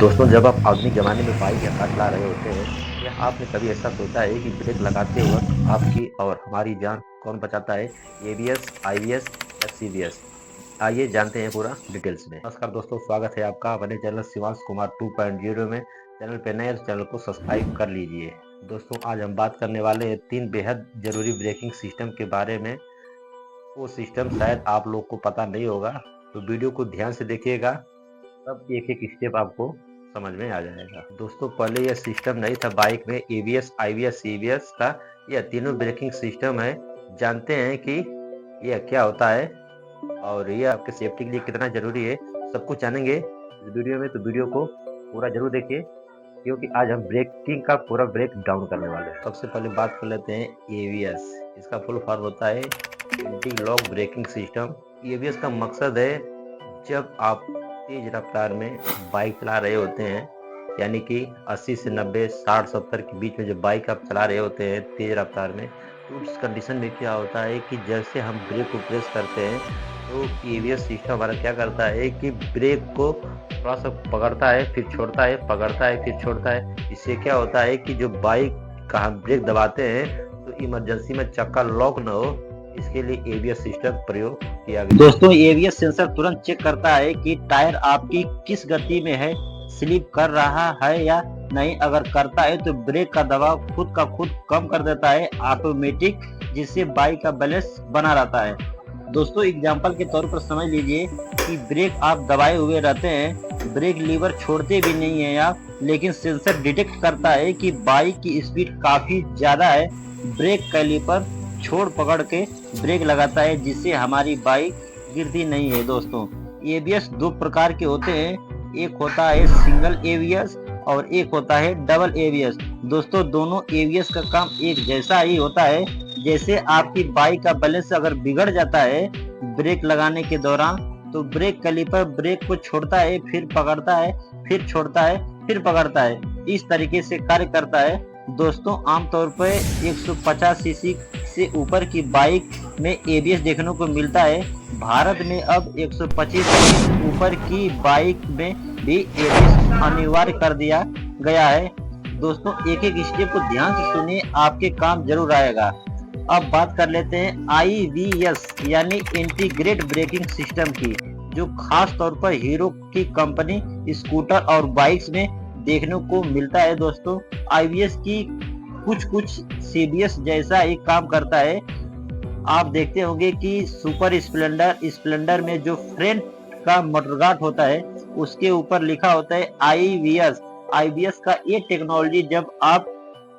दोस्तों, जब आप आधुनिक ज़माने में बाइक या कार चला रहे होते हैं, या आपने कभी ऐसा सोचा है कि ब्रेक लगाते वक़्त आपकी और हमारी जान कौन बचाता है? एबीएस, आईवीएस या सीबीएस? आइए जानते हैं पूरा डिटेल्स में। नमस्कार दोस्तों, स्वागत है आपका अपने चैनल शिवांश कुमार 2.0 में। चैनल पे नए हैं तो चैनल को सब्सक्राइब कर लीजिए। दोस्तों, आज हम बात करने वाले हैं 3 बेहद ज़रूरी ब्रेकिंग सिस्टम के बारे में। वो सिस्टम शायद आप लोग को पता नहीं होगा, तो वीडियो को ध्यान से देखिएगा, तब एक-एक स्टेप आपको समझ में आ जाएगा। दोस्तों, पहले यह सिस्टम नहीं था बाइक में, एबीएस, आईवीएस, सीबीएस का। यह तीनों ब्रेकिंग सिस्टम है। जानते हैं कि यह क्या होता है और यह आपके सेफ्टी के लिए कितना ज़रूरी है, सब कुछ जानेंगे इस वीडियो में, तो वीडियो को पूरा ज़रूर देखिए, क्योंकि आज हम ब्रेकिंग का पूरा ब्रेक डाउन करने वाले हैं। सबसे पहले बात कर लेते हैं एबीएस। इसका फुल फॉर्म होता है anti lock braking system. ABS का मकसद है, जब आप तेज रफ्तार में बाइक चला रहे होते हैं, यानी कि 80 से 90, 60, 70 के बीच में जब बाइक आप चला रहे होते हैं तेज रफ्तार में, तो उस कंडीशन में क्या होता है कि जैसे हम ब्रेक को प्रेस करते हैं, तो एबीएस सिस्टम हमारा क्या करता है कि ब्रेक को थोड़ा सा पकड़ता है, फिर छोड़ता है, पकड़ता है, फिर छोड़ता है। इससे क्या होता है कि जो बाइक का हम ब्रेक दबाते हैं, तो इमरजेंसी में चक्का लॉक न हो, इसके लिए एबीएस सिस्टम प्रयोग किया गया। दोस्तों, एबीएस सेंसर तुरंत चेक करता है कि टायर आपकी किस गति में है, स्लिप कर रहा है या नहीं। अगर करता है तो ब्रेक का दबाव खुद का खुद कम कर देता है ऑटोमेटिक, जिससे बाइक का बैलेंस बना रहता है। दोस्तों, एग्जांपल के तौर पर समझ लीजिए कि ब्रेक आप दबाए हुए रहते हैं, ब्रेक लीवर छोड़ते भी नहीं है आप, लेकिन सेंसर डिटेक्ट करता है कि बाइक की स्पीड काफी ज्यादा है, ब्रेक कैलिपर छोड़ पकड़ के ब्रेक लगाता है, जिससे हमारी बाइक गिरती नहीं है। दोस्तों, एबीएस दो प्रकार के होते हैं, एक होता है सिंगल एबीएस और एक होता है डबल एबीएस। दोस्तों, दोनों एबीएस का काम एक जैसा ही होता है। जैसे आपकी बाइक का बैलेंस अगर बिगड़ जाता है ब्रेक लगाने के दौरान, तो ब्रेक कैलिपर ब्रेक को छोड़ता है, फिर पकड़ता है, फिर छोड़ता है, फिर पकड़ता है, इस तरीके से कार्य करता है। दोस्तों, आमतौर पर 150 सीसी से ऊपर की बाइक में एबीएस देखने को मिलता है। भारत में अब 125 से ऊपर की बाइक में भी एबीएस अनिवार्य कर दिया गया है। दोस्तों, एक एक स्टेप को ध्यान से सुनिए, आपके काम जरूर आएगा। अब बात कर लेते हैं आईवीएस यानी इंटीग्रेट ब्रेकिंग सिस्टम की, जो खास तौर पर हीरो की कंपनी स्कूटर और बाइक्स में देखने को मिलता है। दोस्तों, आईवीएस की कुछ सीबीएस जैसा ही काम करता है। आप देखते होंगे कि सुपर स्प्लेंडर में जो फ्रंट का मडगार्ड होता है, उसके ऊपर लिखा होता है आईवीएस। आईवीएस का ये टेक्नोलॉजी, जब आप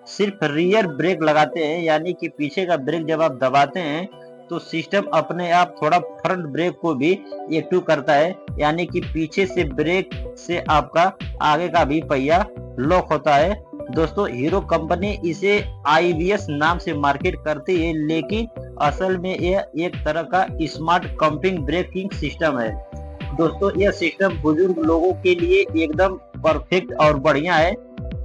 सिर्फ रियर ब्रेक लगाते हैं, यानी कि पीछे का ब्रेक जब आप दबाते हैं, तो सिस्टम अपने आप थोड़ा फ्रंट ब्रेक को भी एक्टिव करता है, यानी कि पीछे से ब्रेक से आपका आगे का भी पहिया लॉक होता है। दोस्तों, हीरो कंपनी इसे आईवीएस नाम से मार्केट करती है, लेकिन असल में यह एक तरह का स्मार्ट कंपिंग ब्रेकिंग सिस्टम है। दोस्तों, यह सिस्टम बुजुर्ग लोगों के लिए एकदम परफेक्ट और बढ़िया है।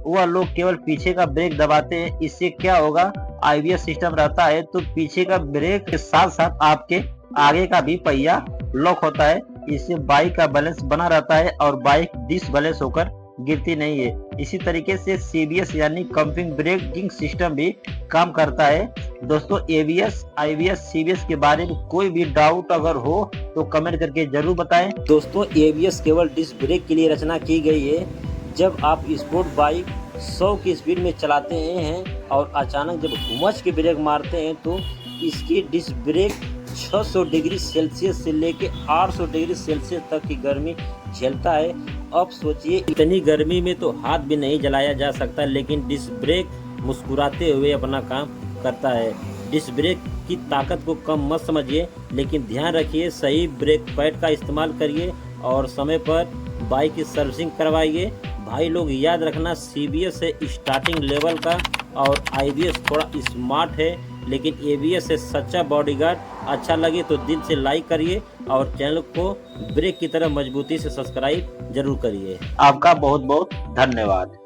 वह लोग केवल पीछे का ब्रेक दबाते हैं। इससे क्या होगा, आईवीएस सिस्टम रहता है तो पीछे का ब्रेक के साथ साथ आपके आगे का भी पहिया लॉक होता है। इससे बाइक का बैलेंस बना रहता है और बाइक डिसबैलेंस होकर गिरती नहीं है। इसी तरीके से सीबीएस यानी कंपिंग ब्रेकिंग सिस्टम भी काम करता है। दोस्तों, एबीएस, आईवीएस, सीबीएस के बारे में कोई भी डाउट अगर हो तो कमेंट करके जरूर बताएं। दोस्तों, एबीएस केवल डिस्क ब्रेक के लिए रचना की गई है। जब आप स्पोर्ट बाइक 100 की स्पीड में चलाते हैं और अचानक जब घुमच के ब्रेक मारते हैं, तो इसकी डिस्क ब्रेक 600 डिग्री सेल्सियस से लेके 800 डिग्री सेल्सियस तक की गर्मी झेलता है। अब सोचिए, इतनी गर्मी में तो हाथ भी नहीं जलाया जा सकता, लेकिन डिस्क ब्रेक मुस्कुराते हुए अपना काम करता है। डिस्क ब्रेक की ताकत को कम मत समझिए, लेकिन ध्यान रखिए, सही ब्रेक पैड का इस्तेमाल करिए और समय पर बाइक की सर्विसिंग करवाइए। भाई लोग, याद रखना, सीबीएस है स्टार्टिंग लेवल का और आईवीएस थोड़ा स्मार्ट है, लेकिन एबीएस है सच्चा बॉडीगार्ड। अच्छा लगे तो दिल से लाइक करिए और चैनल को ब्रेक की तरह मजबूती से सब्सक्राइब जरूर करिए। आपका बहुत बहुत धन्यवाद।